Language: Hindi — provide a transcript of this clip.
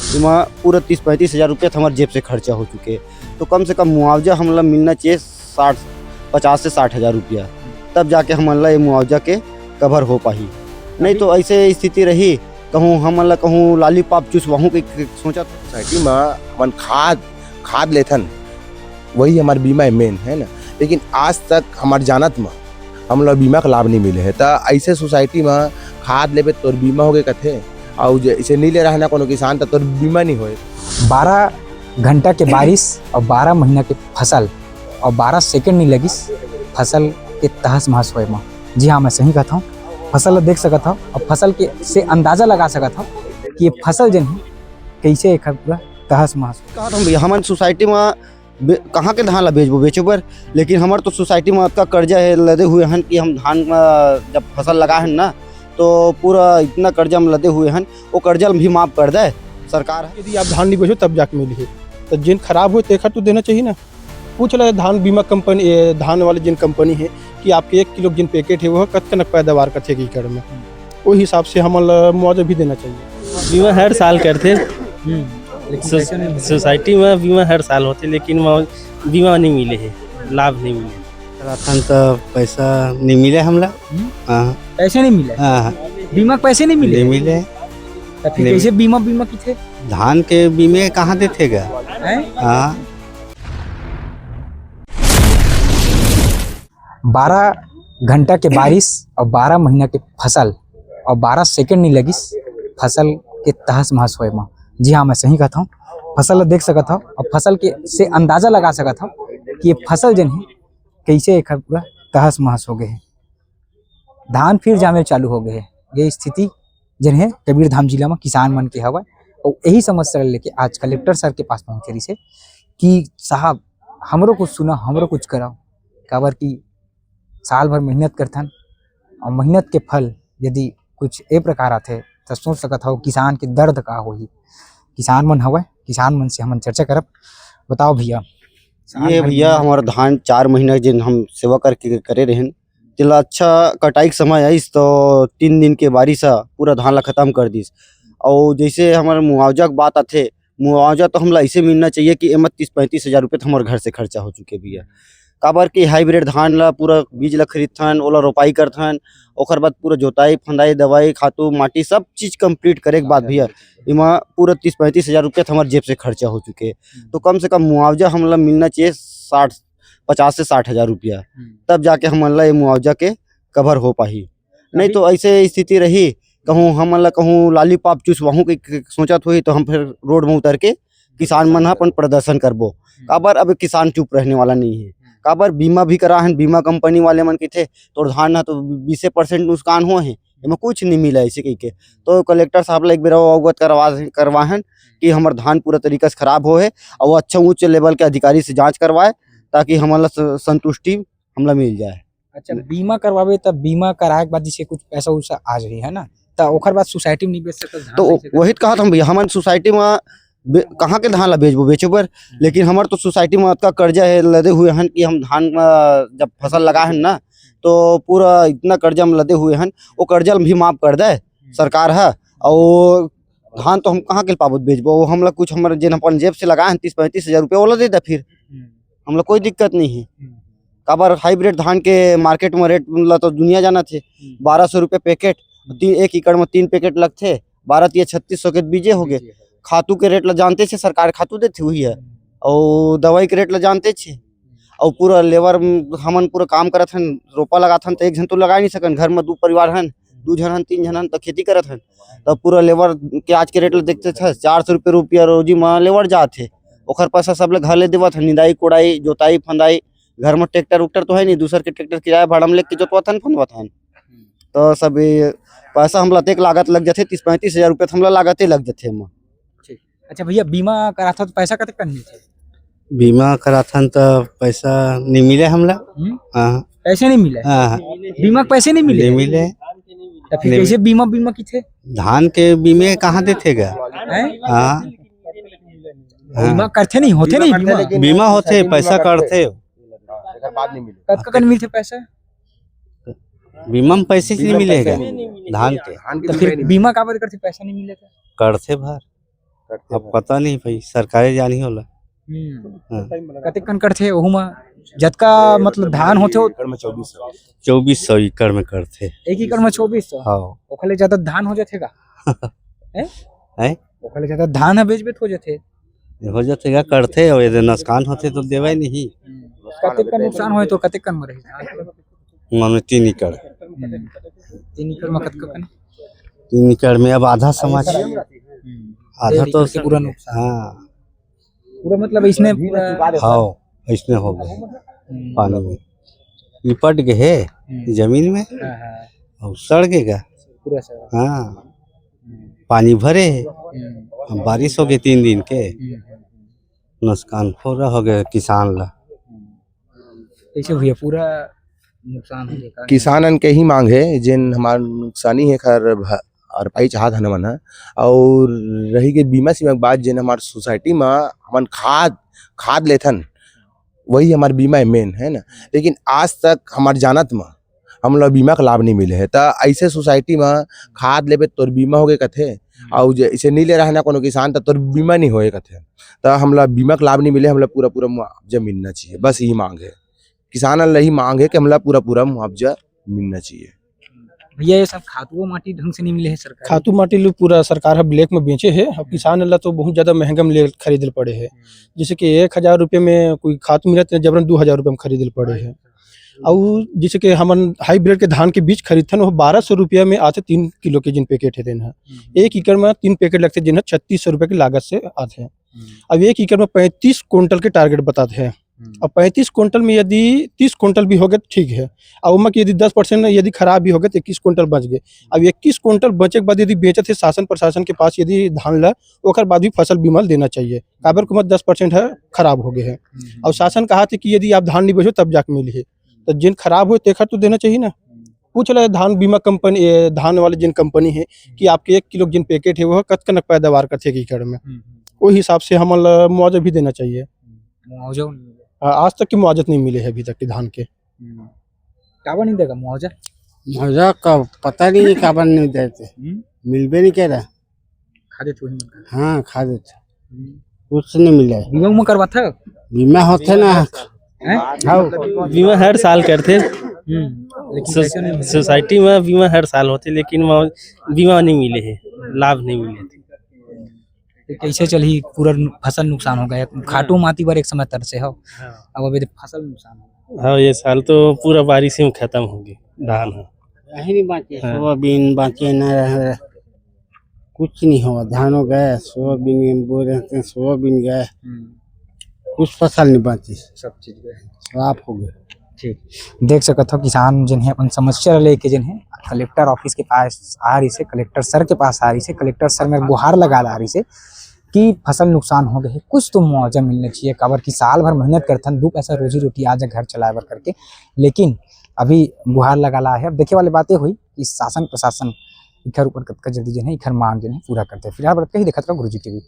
इसमें पूरा 30-35 हज़ार रुपये तो हमारे जेब से खर्चा हो चुके। तो कम से कम मुआवजा हमला मिलना चाहिए 50 से 60 हज़ार रुपया, तब जाके हमला ये मुआवजा के कवर हो पाही। नहीं तो ऐसे स्थिति रही कहूँ हमला कहूँ लॉलीपॉप चूसवाहूँ के सोचा सोसाइटी में अपन खाद लेथन, वही हमारे बीमा मेन है ना। लेकिन आज तक हमारे जानत में हम लोग बीमा का लाभ नहीं मिले है। तो ऐसे सोसाइटी में खाद लेबे तोर बीमा हो गए कथे, और जैसे नहीं ले रहा है ना कोनो किसान तो तोर बीमा नहीं होए। 12 घंटा के बारिश और 12 महीना के फसल और 12 सेकंड नहीं लगिस फसल के तहस महस होए में। जी हाँ, मैं सही कहता हूँ। फसल देख सकत हूँ और फसल के से अंदाजा लगा सकत हूँ कि ये फसल जन है कैसे एक पूरा तहस महस। कहा हम भैया हमारे सोसाइटी में कहाँ के धान ला बेचो पर, लेकिन हमारे तो सोसाइटी में आपका कर्जा है लदे हुए हैं कि हम धान में जब फसल लगा है ना तो पूरा इतना कर्जा में लदे हुए हैं, वो कर्जा भी माफ़ कर दे सरकार। यदि आप धान नहीं बेचो तब जाके मिली है, तो जिन खराब हुए तेखा तो देना चाहिए ना। पूछ रहे धान बीमा कंपनी धान वाले जिन कंपनी है कि आपके 1 किलो जिन पैकेट है वह कतकनक पैदावार करते एकड़ में, वो हिसाब से हम मुआवजा भी देना चाहिए। बीमा हर साल करते सोसाइटी में बीमा हर साल होते, लेकिन बीमा नहीं मिले है, लाभ नहीं मिले। राशन तो पैसा नहीं मिले हमला। हाँ पैसे नहीं मिले, हाँ बीमा के पैसे नहीं मिले। नहीं मिले तो फिर कैसे बीमा की थे? धान के बीमे कहाँ देते गा। हाँ 12 घंटा के बारिश और 12 महीना के फसल और 12 सेकंड नहीं लगिस फसल के तहस महस होए में। जी हाँ, मैं सही कहता हूँ। फसल देख सकता हूँ और फसल के से अंदाजा लगा सकता हूँ कि ये फसल जन है कैसे एक पूरा तहस महस हो गए हैं। धान फिर जामे चालू हो गए हैं। ये स्थिति जन है कबीरधाम जिला में किसान मन के हवा, और यही समस्या लेके आज कलेक्टर सर के पास पहुँचे रही से कि साहब हमरो कुछ सुना, हमरो कुछ कराओ। काबर की साल भर मेहनत करथन और मेहनत के फल यदि कुछ ए प्रकार आते तो सोच सकत हो किसान के दर्द का होही। किसान मन हवे, किसान मन से हम चर्चा करब। बताओ भैया, ये भैया हमारा धान 4 महीना जिन हम सेवा करके करे रहें, तिला अच्छा कटाई के समय आइस तो 3 दिन के बारिश पूरा धान ला खत्म कर दिस। और जैसे हमारे मुआवजा की बात आते, मुआवजा तो हमला ऐसे मिलना चाहिए कि 30-35 हज़ार रुपये तो हमारे घर से खर्चा हो चुके भैया। काबर की हाइब्रिड धान ला पूरा बीज ला खरीदथन, ओला रोपाई करथन, ओकर बाद पूरा जोताई फंदाई दवाई खातू माटी सब चीज़ कंप्लीट करे के बाद भैया इमा पूरा 30-35 हज़ार रुपये तो हमारे जेब से खर्चा हो चुके। तो कम से कम मुआवजा हमला मिलना चाहिए 50 से 60 हज़ार रुपया, तब जाके हमला ये मुआवजा के कवर हो पाही। नहीं तो ऐसे स्थिति रही कहूँ हमला कहूँ लॉलीपॉप चूसवाहूँ के सोचत हुई तो हम फिर रोड में उतर के किसान मन अपन प्रदर्शन करबो। काबर अब किसान चुप रहने वाला नहीं है। काबर बीमा भी करा है, बीमा कंपनी वाले मन के थे तो धान ना तो 20% नुकसान हुए हैं, इमें कुछ नहीं मिला ऐसे कही के। तो कलेक्टर साहब ला एक बेर अवगत करवाहन कि हमार धान पूरा तरीका से खराब हो है, और अच्छा उच्च लेवल के अधिकारी से जांच करवाए ताकि हमारा संतुष्टि हमला मिल जाए। अच्छा बीमा करवावे तब बीमा कराए के बाद जैसे कुछ पैसा उसा आ जाए है ना, तो ओकर बाद सोसाइटी में नहीं बेच सकते। तो वही कहा हम भैया हमारे सोसाइटी में कहाँ के धान ला बेचो पर, लेकिन हमारे तो सोसाइटी में आपका कर्जा है लदे हुए हैं कि हम धान में जब फसल लगा है ना तो पूरा इतना कर्जा में लदे हुए हैं, वो कर्जा भी माफ़ कर दे सरकार है। और धान तो हम कहाँ के पाबो बेचबो, वो हम लोग कुछ हमारे जिन अपन जेब से लगाए हैं 30-35 हज़ार रुपये वाला दे दे, फिर हम लोग कोई दिक्कत नहीं है। काबर हाइब्रिड धान के मार्केट में रेट तो दुनिया जाना थे 1200 रुपये पैकेट, 1 एकड़ में 3 पैकेट लगते, 12-3600 के बीजे हो गए। खातू के रेट ला जानते छे, सरकार खातू देती हुई है, और दवाई के रेट ला जानते छे। और पूरा लेबर हमन पूरा काम करत हन, रोपा लगाथन तो एक जन तो लगा नहीं सकन, घर में 2 परिवार हन, 2 जन हन 3 जन हन तो खेती करत हन। तो पूरा लेबर के आज के रेट ला देखते थे 400 रुपया रोजी में लेबर जाते, ओखर पैसा सब ले घर ले देवत हन, निदाई कोड़ाई जोताई फंदाई। घर में ट्रैक्टर उक्टर तो है नहीं, दूसर के ट्रैक्टर किराया भाड़ा में लेके जोतवत हन फंदवत हन। तो सब पैसा हमला एक लागत लग जाते 30-35 हज़ार रुपये हमला लागते लग जाते। अच्छा भैया बीमा करा था तो पैसा कतक करनी थे? बीमा कराथन तो पैसा नहीं मिले हमला। हाँ पैसे नहीं मिले। हाँ बीमा के पैसे नहीं मिले। नहीं मिले। तो फिर कैसे बीमा की थे? धान के बीमे कहाँ देते गा। हाँ बीमा करते नहीं होते नहीं बीमा होते पैसा करते कब कब मिलते पैसा? बीमा में पैसे नहीं मिलेगा धान के। तो फिर बीमा काबर करते पैसा नहीं मिले? करते भर अब पता नहीं भाई सरकारे जानी होला। हाँ। कतेक कन करथे ओहू में जतका मतलब धान होथे 2400 एकड़ में करते। एक एकड़ में 2400 हाँ ओखले ज्यादा धान हो जाथे का हैं ओखले ज्यादा धान है बेच हो जाथे हो जाते का करते और यदि नुकसान होते तो देवे नहीं। कतेक का नुकसान होय तो कतेक कन में रही मानो 3 एकड़ 3 एकड़ में कतका कन 3 एकड़ में अब आधा समाज आधा तो से पूरा नुकसान हाँ पूरा मतलब इसने पूरा हाँ इसमें हो गए पानी में लिपट गए है जमीन में और सड़ गएगा पूरा सर हाँ पानी भरे है अब बारिश हो गई 3 दिन के नुकसान पूरा हो गया किसान ला। कैसे हुआ पूरा नुकसान हो गया किसानन के ही मांग है जिन हमार नुकसानी है खैर भरपाई चाहत हन मन और रही के बीमा सीमा के बाद जिन हमार सोसाइटी में हमन खाद लेथन वही हमार बीमा मेन है ना। लेकिन आज तक हमार जानत में हम लोग बीमा का लाभ नहीं मिले है तो ऐसे सोसाइटी में खाद लेबे तोर बीमा हो गए कथे और जैसे नहीं ले रहा है ना कोनो किसान तो तोर बीमा नहीं होए कथे तो हम लोग बीमा का लाभ नहीं मिले। हम लोग पूरा मुआवजा मिलना चाहिए बस यही मांग है किसान यही मांग है कि हम लोग पूरा मुआवजा मिलना चाहिए। भैया ये सब खातुओ माटी ढंग से नहीं मिले है सरकार खातू माटी लोग पूरा सरकार है ब्लैक में बेचे है। अब किसान ला तो बहुत ज्यादा महंगा में ले खरीदल पड़े है। जैसे कि 1000 रुपये में कोई खातू मिलत है जबरन 2000 रुपये में खरीदल पड़े है। और जैसे कि हमन हाईब्रिड के धान के बीज खरीदथन वो 1200 रुपया में आते 3 किलो के जिन पैकेट है देना 1 एकड़ में 3 पैकेट लगते जिन्हें 3600 रुपये की लागत से आते हैं। अब 1 एकड़ में 35 क्विंटल के टारगेट बताते हैं। अब 35 क्विंटल में यदि 30 क्विंटल भी हो गए तो ठीक है और उनमें यदि 10% यदि खराब भी हो गए तो 21 क्विंटल बच गए। अब 21 क्विंटल बचे के बाद यदि बेचत है शासन प्रशासन के पास यदि धान ला ओकर बाद भी फसल बीमा देना चाहिए काबर को 10% है खराब हो गए है और शासन कहा था कि यदि आप धान नहीं बेचो तब जाके मिली है तो जिन खराब हो तेखर तो देना चाहिए ना। पूछ रहे धान बीमा कंपनी धान वाले जिन कंपनी है कि आपके 1 किलो जिन पैकेट है वह कतकनक पैदावार करते एकड़ में वो हिसाब से हम मुआवजा भी देना चाहिए। मुआवजा आज तक की मुआवजा नहीं मिले है अभी तक के धान के। काबर नहीं देगा मुआवजा मुआवजा का पता नहीं काबर नहीं देते मिलबे नहीं कर रहा। खा देते वही हाँ खा देते कुछ नहीं मिला बीमा उमा करवा था बीमा होते ना हाँ बीमा हर साल करते सोसाइटी में बीमा हर साल होते लेकिन बीमा नहीं मिले है लाभ नहीं मिले थे। कैसे चली पूरा फसल नुकसान हो गया खाटू माटी पर एक समय तरसे हो अब अभी फसल नुकसान हो हाँ ये साल तो पूरा बारिश में खत्म हो गई धान है यही नहीं बाकी सोयाबीन बाकी न रहे कुछ नहीं हुआ धान हो गए सोयाबीन बो रहे थे सोयाबीन गए कुछ फसल नहीं बाकी सब चीज साफ हो गए। ठीक देख सकते हो किसान जिन्हें अपन समस्या लेके जिन्हें कलेक्टर ऑफिस के पास आ रही से कलेक्टर सर के पास आ रही से कलेक्टर सर में गुहार लगा रही से कि फसल नुकसान हो गए कुछ तो मुआवजा मिलना चाहिए काबर की साल भर मेहनत करते हैं 2 पैसा रोजी रोटी आज घर चलाए बर करके लेकिन अभी गुहार लगा ला है। अब देखे वाली बातें हुई कि शासन प्रशासन इखर ऊपर कतका जल्दी जो है इखर मांग जो है पूरा करते हैं। फिलहाल कहीं देखा था गुरुजी टीवी।